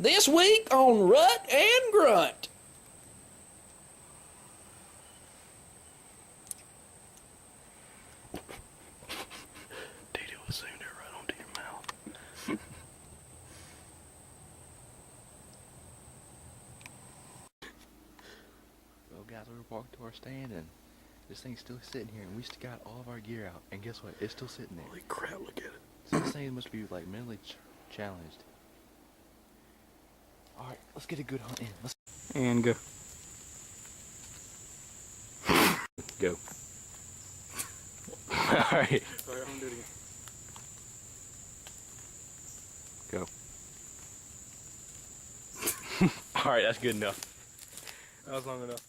This week on Rut and Grunt. Didi will soon to run onto your mouth. Well, guys, we walked to our stand and this thing's still sitting here, and we still got all of our gear out. And guess what? It's still sitting there. Holy crap! Look at it. So this thing must be like mentally challenged. All right, let's get a good hunt in. Let's And go. Go. all right. Sorry, I'm gonna do it again. Go. All right, that's good enough. That was long enough.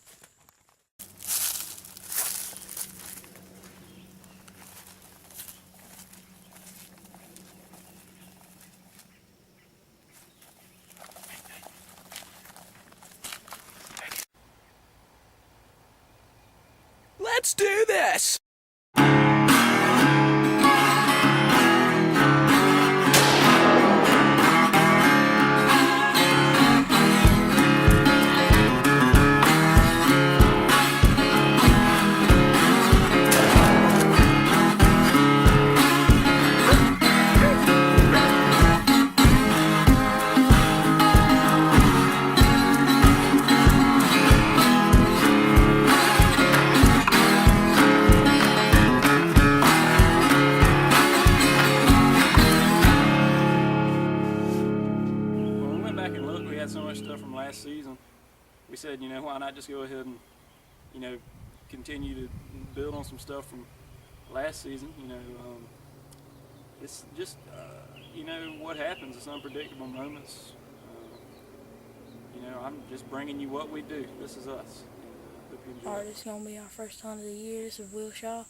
Let's do this! So much stuff from last season, we said, you know, why not just go ahead and, you know, continue to build on some stuff from last season. You know, it's just, you know, what happens. It's unpredictable moments. You know, I'm just bringing you what we do. This is us. Hope you enjoy. Alright, this is going to be our first hunt of the year. This is Will Shaw.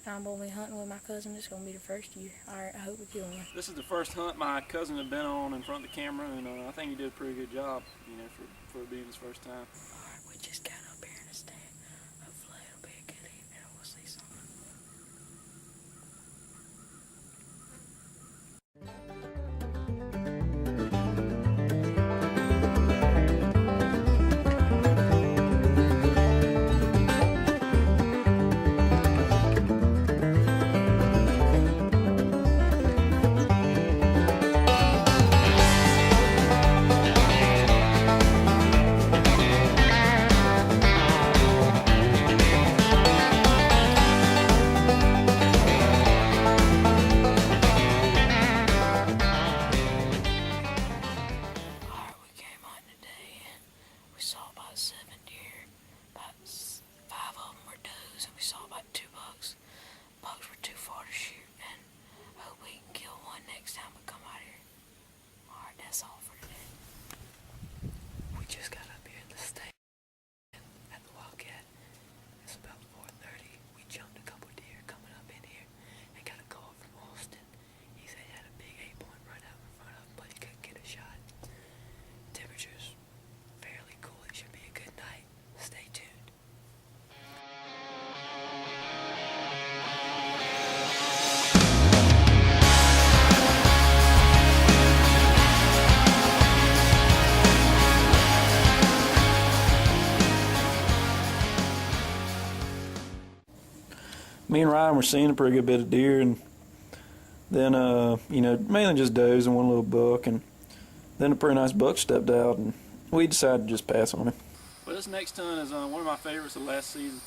And I'm going to be hunting with my cousin. This is going to be the first year. Alright, I hope we kill one. This is the first hunt my cousin had been on in front of the camera, and I think he did a pretty good job, you know, for it being his first time. Alright, we just got up here in the stand. Hopefully it'll be a good evening and we'll see something. Me and Ryan were seeing a pretty good bit of deer, and then, you know, mainly just does and one little buck, and then a pretty nice buck stepped out, and we decided to just pass on him. Well, this next hunt is one of my favorites of last season.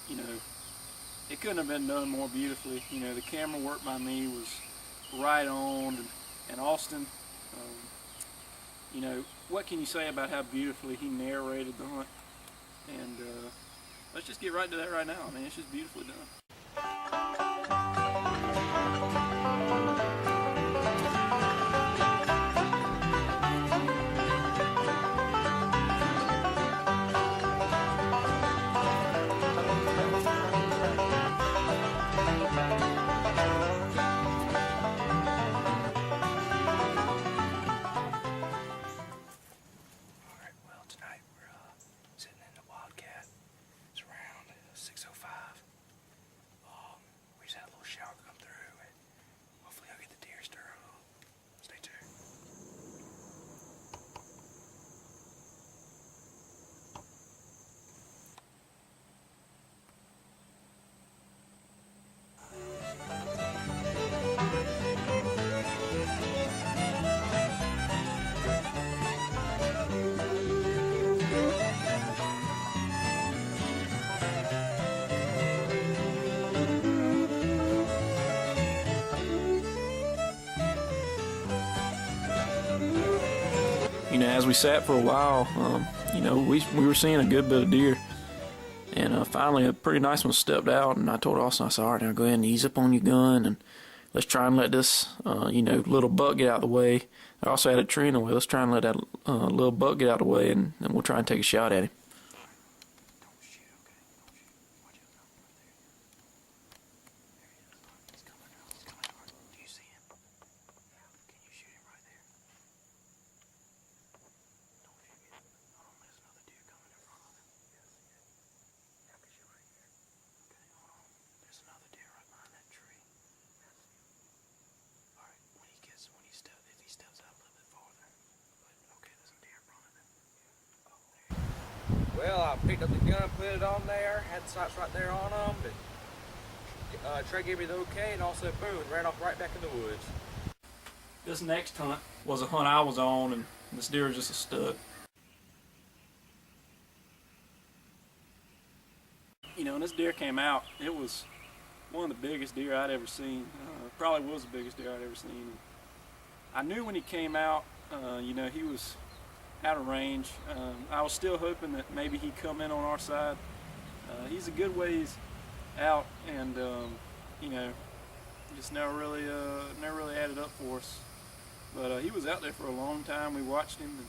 You know, it couldn't have been done more beautifully. You know, the camera work by me was right on, and Austin, you know, what can you say about how beautifully he narrated the hunt? And let's just get right to that right now. I mean, it's just beautifully done. Alright, well, tonight we're sitting in the Wildcat. It's around 6:05. as we sat for a while, you know, we were seeing a good bit of deer. And finally, a pretty nice one stepped out, and I told Austin, I said, all right, now go ahead and ease up on your gun, and let's try and let this, you know, little buck get out of the way. I also had a tree in the way. Let's try and let that little buck get out of the way, and we'll try and take a shot at him. Well, I picked up the gun, put it on there, had the sights right there on them, but Trey gave me the okay, and also boom, ran off right back in the woods. This next hunt was a hunt I was on, and this deer was just a stud. You know, when this deer came out, it was one of the biggest deer I'd ever seen. Probably was the biggest deer I'd ever seen. I knew when he came out, you know, he was out of range. I was still hoping that maybe he'd come in on our side. He's a good ways out, and you know, just never really added up for us. But he was out there for a long time. We watched him,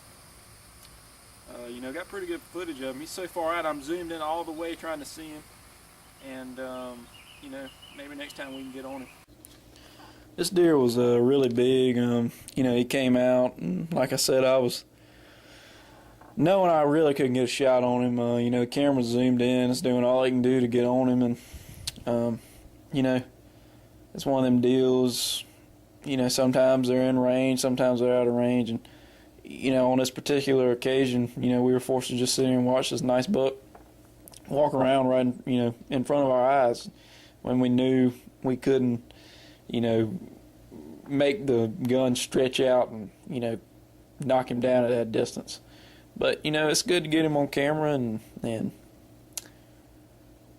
and you know, got pretty good footage of him. He's so far out, I'm zoomed in all the way trying to see him. And you know, maybe next time we can get on him. This deer was really big. You know, he came out, and like I said, I was knowing I really couldn't get a shot on him. You know, the camera zoomed in. It's doing all it can do to get on him, and you know, it's one of them deals. You know, sometimes they're in range, sometimes they're out of range, and you know, on this particular occasion, you know, we were forced to just sit here and watch this nice buck walk around right, you know, in front of our eyes when we knew we couldn't, you know, make the gun stretch out and, you know, knock him down at that distance. But, you know, it's good to get him on camera, and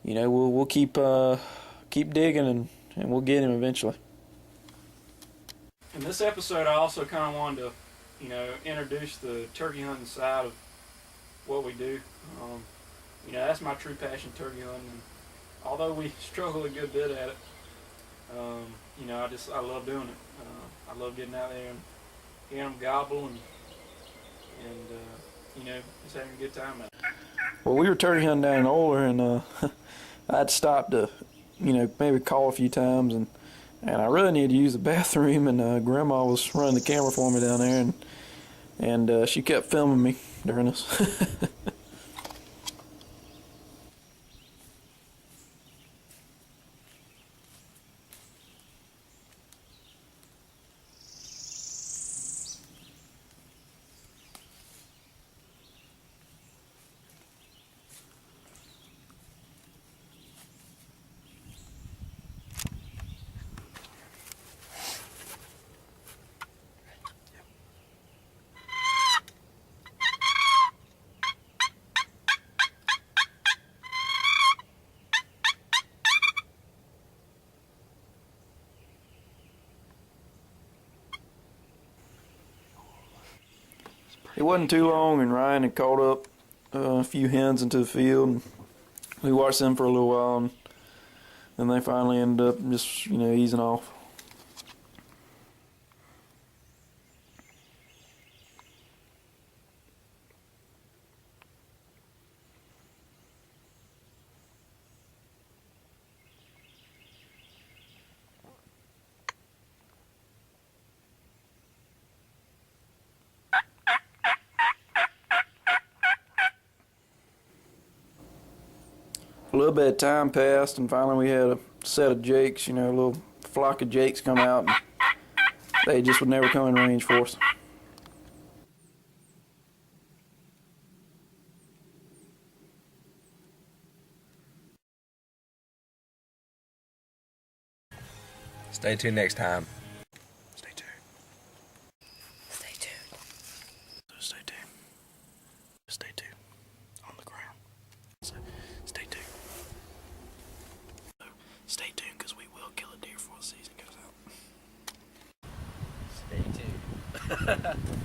you know, we'll keep digging, and we'll get him eventually. In this episode, I also kind of wanted to, you know, introduce the turkey hunting side of what we do. You know, that's my true passion, turkey hunting. And although we struggle a good bit at it, you know, I love doing it. I love getting out there and hearing them gobble, and you know, just having a good time at it. Well, we were turkey hunting down in Oler, and I'd stopped to, you know, maybe call a few times, and I really needed to use the bathroom, and Grandma was running the camera for me down there, and she kept filming me during this. It wasn't too long, and Ryan had caught up a few hens into the field, and we watched them for a little while, and then they finally ended up just, you know, easing off. A little bit of time passed, and finally we had a set of jakes, you know, a little flock of jakes come out, and they just would never come in range for us. Stay tuned next time. Stay tuned. Stay tuned. Stay tuned. Stay tuned. On the ground. So, stay tuned. So, stay tuned, because we will kill a deer before the season goes out. Stay tuned.